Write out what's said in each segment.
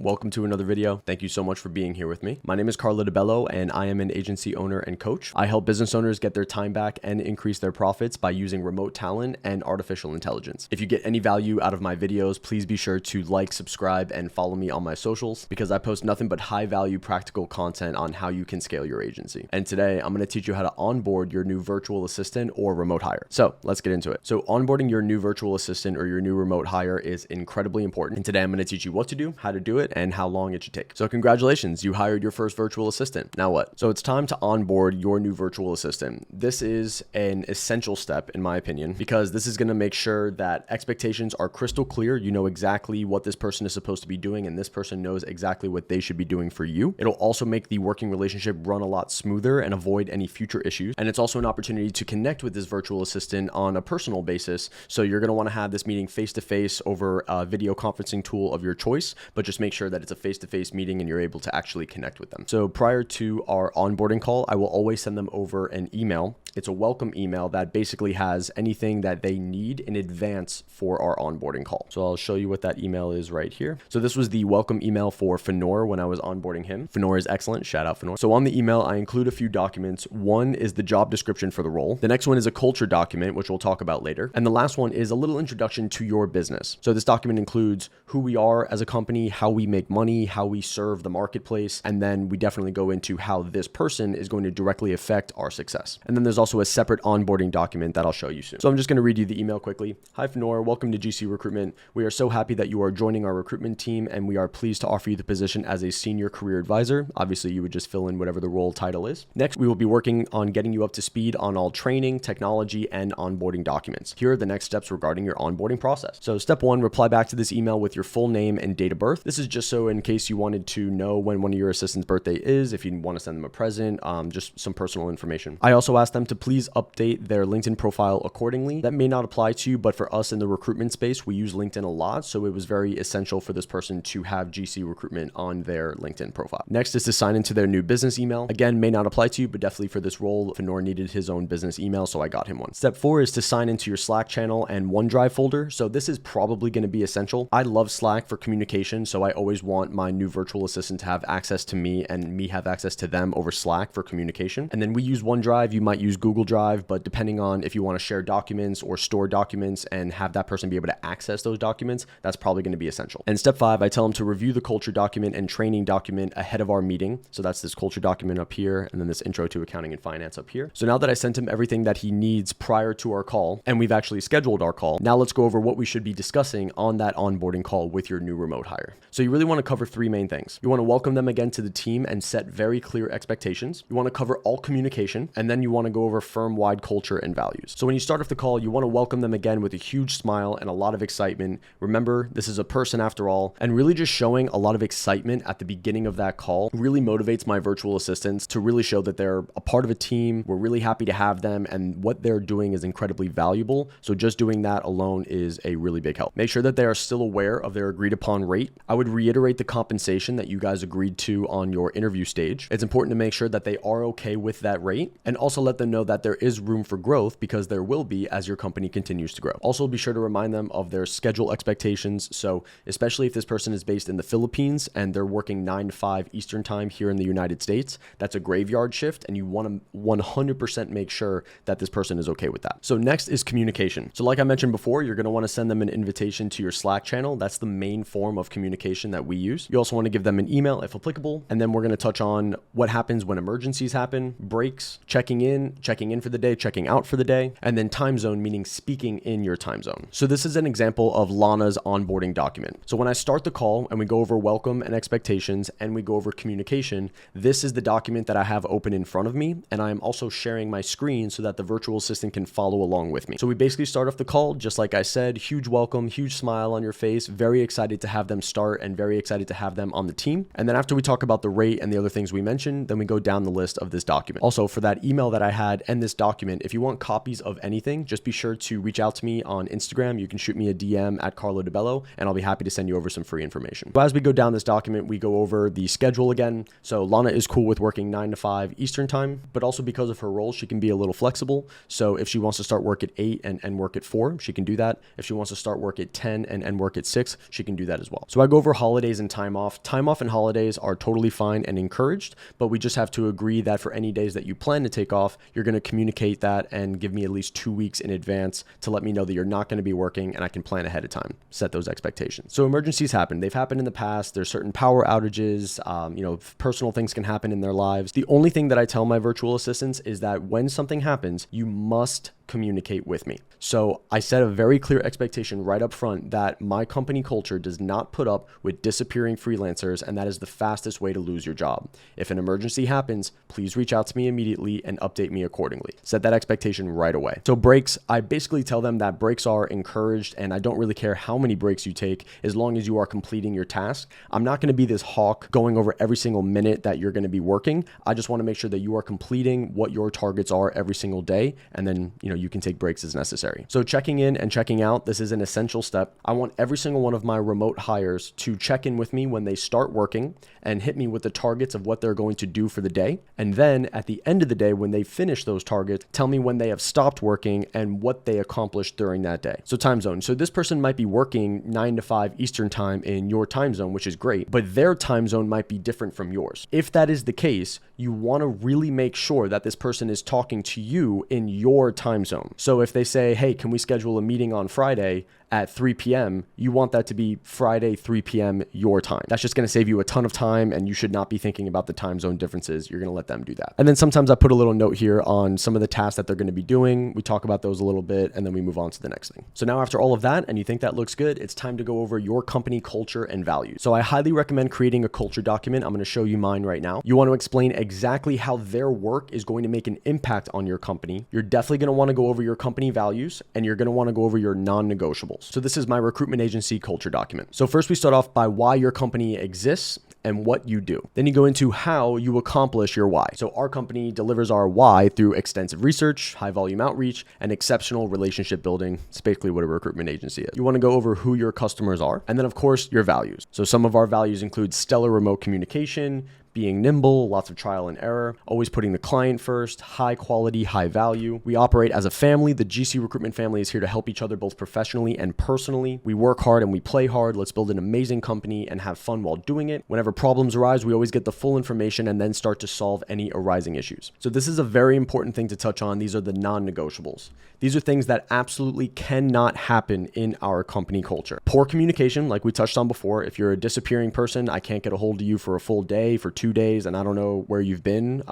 welcome to another video. Thank you so much for being here with me. My name is Carlo DeBello and I am an agency owner and coach. I help business owners get their time back and increase their profits by using remote talent and artificial intelligence. If you get any value out of my videos, please be sure to like, subscribe, and follow me on my socials because I post nothing but high value practical content on how you can scale your agency. And today I'm going to teach you how to onboard your new virtual assistant or remote hire. So let's get into it. So onboarding your new virtual assistant or your new remote hire is incredibly important. And today I'm going to teach you what to do, how to do it, and how long it should take. So congratulations, you hired your first virtual assistant. Now what? So it's time to onboard your new virtual assistant. This is an essential step in my opinion, because this is going to make sure that expectations are crystal clear. You know exactly what this person is supposed to be doing and this person knows exactly what they should be doing for you. It'll also make the working relationship run a lot smoother and avoid any future issues. And it's also an opportunity to connect with this virtual assistant on a personal basis. So you're going to want to have this meeting face-to-face over a video conferencing tool of your choice, but just make sure that it's a face-to-face meeting and you're able to actually connect with them. So prior to our onboarding call, I will always send them over an email. It's a welcome email that basically has anything that they need in advance for our onboarding call. So I'll show you what that email is right here. So this was the welcome email for Fenor when I was onboarding him. Fenor is excellent. Shout out Fenor. So on the email, I include a few documents. One is the job description for the role. The next one is a culture document, which we'll talk about later. And the last one is a little introduction to your business. So this document includes who we are as a company, how we make money, how we serve the marketplace, and then we definitely go into how this person is going to directly affect our success. And then there's also a separate onboarding document that I'll show you soon. So I'm just going to read you the email quickly. Hi Fenor, welcome to GC Recruitment. We are so happy that you are joining our recruitment team and we are pleased to offer you the position as a senior career advisor. Obviously you would just fill in whatever the role title is. Next, we will be working on getting you up to speed on all training, technology, and onboarding documents. Here are the next steps regarding your onboarding process. So step one, reply back to this email with your full name and date of birth. This is just so in case you wanted to know when one of your assistant's birthday is, if you want to send them a present, just some personal information. I also asked them to please update their LinkedIn profile accordingly. That may not apply to you, but for us in the recruitment space, we use LinkedIn a lot. So it was very essential for this person to have GC Recruitment on their LinkedIn profile. Next is to sign into their new business email. Again, may not apply to you, but definitely for this role, Fenor needed his own business email, so I got him one. Step 4 is to sign into your Slack channel and OneDrive folder. So this is probably going to be essential. I love Slack for communication, so I always want my new virtual assistant to have access to me and me have access to them over Slack for communication. And then we use OneDrive. You might use Google Drive, but depending on if you want to share documents or store documents and have that person be able to access those documents, that's probably going to be essential. And step 5, I tell them to review the culture document and training document ahead of our meeting. So that's this culture document up here and then this intro to accounting and finance up here. So now that I sent him everything that he needs prior to our call and we've actually scheduled our call, now let's go over what we should be discussing on that onboarding call with your new remote hire. So you really want to cover 3 main things. You want to welcome them again to the team and set very clear expectations. You want to cover all communication, and then you want to go over firm-wide culture and values. So when you start off the call, you want to welcome them again with a huge smile and a lot of excitement. Remember, this is a person after all, and really just showing a lot of excitement at the beginning of that call really motivates my virtual assistants to really show that they're a part of a team. We're really happy to have them and what they're doing is incredibly valuable. So just doing that alone is a really big help. Make sure that they are still aware of their agreed upon rate. I would reiterate the compensation that you guys agreed to on your interview stage. It's important to make sure that they are okay with that rate and also let them know that there is room for growth because there will be as your company continues to grow. Also be sure to remind them of their schedule expectations. So especially if this person is based in the Philippines and they're working 9 to 5 Eastern time here in the United States, that's a graveyard shift and you want to 100% make sure that this person is okay with that. So next is communication. So like I mentioned before, you're going to want to send them an invitation to your Slack channel. That's the main form of communication that we use. You also want to give them an email if applicable. And then we're going to touch on what happens when emergencies happen, breaks, checking in for the day, checking out for the day, and then time zone, meaning speaking in your time zone. So this is an example of Lana's onboarding document. So when I start the call and we go over welcome and expectations and we go over communication, this is the document that I have open in front of me. And I am also sharing my screen so that the virtual assistant can follow along with me. So we basically start off the call, just like I said, huge welcome, huge smile on your face, very excited to have them start and very excited to have them on the team. And then after we talk about the rate and the other things we mentioned, then we go down the list of this document. Also for that email that I had that and this document, if you want copies of anything, just be sure to reach out to me on Instagram. You can shoot me a DM at Carlo DeBello, and I'll be happy to send you over some free information. So as we go down this document, we go over the schedule again. So Lana is cool with working 9 to 5 Eastern time, but also because of her role, she can be a little flexible. So if she wants to start work at 8 and work at 4, she can do that. If she wants to start work at 10 and work at 6, she can do that as well. So I go over holidays and time off. Time off and holidays are totally fine and encouraged, but we just have to agree that for any days that you plan to take off, you're going to communicate that and give me at least 2 weeks in advance to let me know that you're not going to be working, and I can plan ahead of time, set those expectations. So emergencies happen. They've happened in the past. There's certain power outages, personal things can happen in their lives. The only thing that I tell my virtual assistants is that when something happens, you must communicate with me. So I set a very clear expectation right up front that my company culture does not put up with disappearing freelancers, and that is the fastest way to lose your job. If an emergency happens, please reach out to me immediately and update me accordingly. Set that expectation right away. So breaks, I basically tell them that breaks are encouraged, and I don't really care how many breaks you take as long as you are completing your task. I'm not going to be this hawk going over every single minute that you're going to be working. I just want to make sure that you are completing what your targets are every single day, and then you can take breaks as necessary. So checking in and checking out, this is an essential step. I want every single one of my remote hires to check in with me when they start working and hit me with the targets of what they're going to do for the day. And then at the end of the day, when they finish those targets, tell me when they have stopped working and what they accomplished during that day. So time zone. So this person might be working 9 to 5 Eastern time in your time zone, which is great, but their time zone might be different from yours. If that is the case, you want to really make sure that this person is talking to you in your time zone. So if they say, hey, can we schedule a meeting on Friday at 3 p.m., you want that to be Friday, 3 p.m. your time. That's just going to save you a ton of time, and you should not be thinking about the time zone differences. You're going to let them do that. And then sometimes I put a little note here on some of the tasks that they're going to be doing. We talk about those a little bit, and then we move on to the next thing. So now after all of that, and you think that looks good, it's time to go over your company culture and values. So I highly recommend creating a culture document. I'm going to show you mine right now. You want to explain exactly how their work is going to make an impact on your company. You're definitely going to want to go over your company values, and you're going to want to go over your non-negotiables. So this is my recruitment agency culture document. So first we start off by why your company exists and what you do. Then you go into how you accomplish your why. So our company delivers our why through extensive research, high volume outreach, and exceptional relationship building. It's basically what a recruitment agency is. You want to go over who your customers are, and then of course your values. So some of our values include stellar remote communication, being nimble, lots of trial and error, always putting the client first, high quality, high value. We operate as a family. The GC Recruitment family is here to help each other both professionally and personally. We work hard and we play hard. Let's build an amazing company and have fun while doing it. Whenever problems arise, we always get the full information and then start to solve any arising issues. So this is a very important thing to touch on. These are the non-negotiables. These are things that absolutely cannot happen in our company culture. Poor communication, like we touched on before. If you're a disappearing person, I can't get a hold of you for a full day, for 2 days, and I don't know where you've been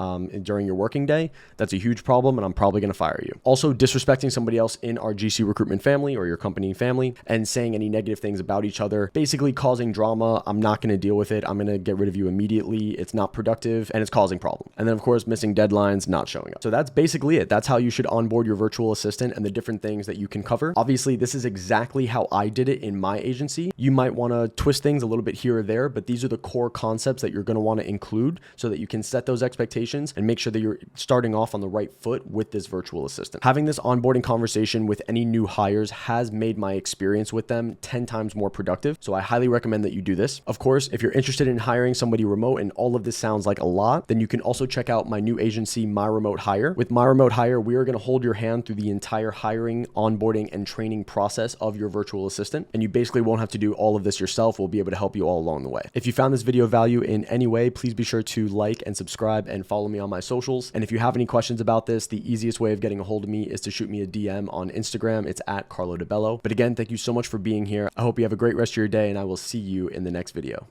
during your working day. That's a huge problem, and I'm probably going to fire you. Also, disrespecting somebody else in our GC Recruitment family or your company family and saying any negative things about each other, basically causing drama. I'm not going to deal with it. I'm going to get rid of you immediately. It's not productive, and it's causing problems. And then, of course, missing deadlines, not showing up. So that's basically it. That's how you should onboard your virtual assistant and the different things that you can cover. Obviously, this is exactly how I did it in my agency. You might want to twist things a little bit here or there, but these are the core concepts that you're going to want to include so that you can set those expectations and make sure that you're starting off on the right foot with this virtual assistant. Having this onboarding conversation with any new hires has made my experience with them 10 times more productive. So I highly recommend that you do this. Of course, if you're interested in hiring somebody remote and all of this sounds like a lot, then you can also check out my new agency, My Remote Hire. With My Remote Hire, we are going to hold your hand through the entire hiring, onboarding, and training process of your virtual assistant. And you basically won't have to do all of this yourself. We'll be able to help you all along the way. If you found this video value in any way, please be sure to like and subscribe and follow me on my socials. And if you have any questions about this, the easiest way of getting a hold of me is to shoot me a DM on Instagram. It's at Carlo DeBello. But again, thank you so much for being here. I hope you have a great rest of your day, and I will see you in the next video.